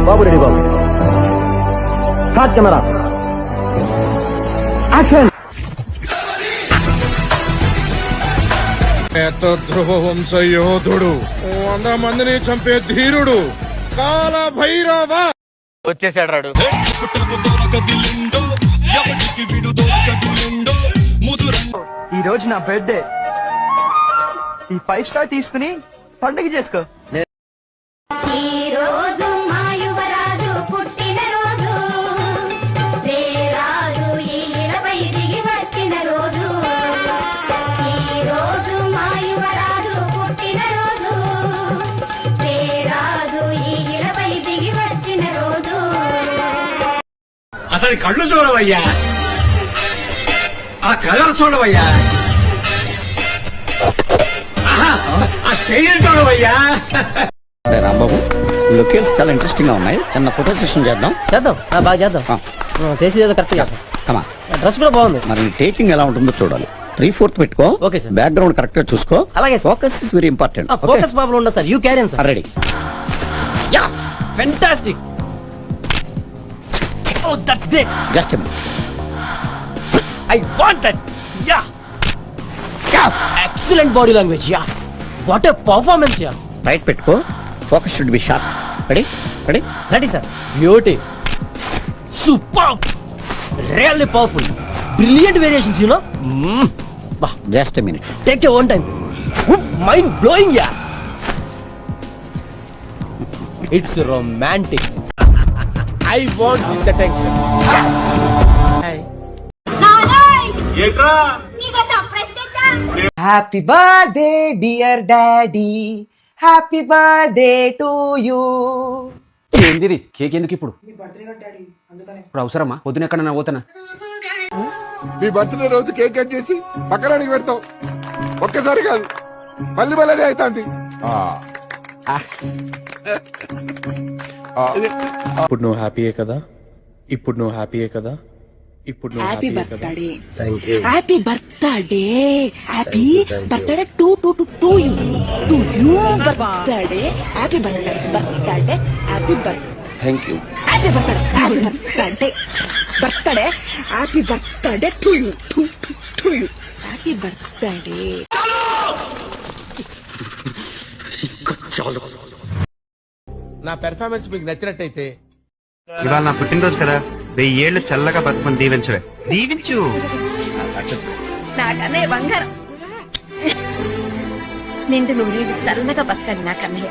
బాబు ready బాబు. హాట్ camera action. Dhruva వంశ యోధుడు, 100 మందిని చంపే ధీరుడు, కాల భైరవ వచ్చేసాడు రాడు. ఈ రోజు నా బర్త్డే. ఈ 5 స్టార్ తీసుకుని పండుగ చేసుకో. ఈ రోజు మా యువరాజు పుట్టిన రోజు, రాజు ఈలపై దిగి వచ్చిన రోజు. ఈ రోజు మా యువరాజు పుట్టిన రోజు, రాజు ఈలపై దిగి వచ్చిన రోజు. అతని కళ్ళు చూడవయ్యా, ఆ కలర్ చూడవయ్యా, ఆ చెయ్యి చూడవయ్యా. రాంబాబు, లొకేషన్స్ చాలా ఇంట్రెస్టింగ్ గా ఉన్నాయి. చిన్న ఫోటో సెషన్ చేద్దాం. బాగా చేద్దాం. చేసి కరెక్ట్ చేద్దాం. డ్రెస్ కూడా బాగుంది. మరి టేకింగ్ ఎలా ఉంటుందో చూడాలి. 3/4 పెట్టుకో. Okay sir. బ్యాక్గ్రౌండ్ కరెక్ట్ గా చూసుకో. అలాగే. Focus is very important. Focus problem ఉండదు sir. You carry sir. Ready. Yeah fantastic. Oh that's great. Just I want that. Yeah. Excellent body language. Yeah. What a performance. Yeah. Right పెట్టుకో. Focus should be sharp. Ready ready Ready, sir. Beauty. Superb. Really powerful. Brilliant variations, you know. Just minute. Take your own time. Mind blowing, yeah. It's romantic. I want this attention. Happy birthday dear daddy, happy birthday to you. ఏందిది cake ఎందుకు ఇప్పుడు? ఇప్పుడు అవసరమా? పొద్దున ఎక్కడన్నా పోతానా? నీ birthday రోజు కేక్ కట్ చేసి పక్కనానికి పెడతావు. ఒక్కసారి కాదు, మళ్ళీ మళ్ళీ అవుతాంది. ఇప్పుడు నువ్వు హ్యాపీయే కదా? ఇప్పుడు నువ్వు హ్యాపీయే కదా? ఇప్పుడు నువ్వు happy birthday. Happy birthday. Happy birthday to you. To you birthday. Happy birthday. Birthday happy birthday. Thank you. Happy birthday. Happy birthday. Birthday happy birthday to you. To you happy birthday. నా performance మీకు నచ్చినట్టయితే ఇవాళ నా పుట్టినరోజు కదా, 1000 ఏళ్ళు చల్లగా బతుకుని దీవించవే. దీవించు. నాకనే బంగారం. నిండు నువ్వు చల్లగా బతకండి నాకన్నయ్య.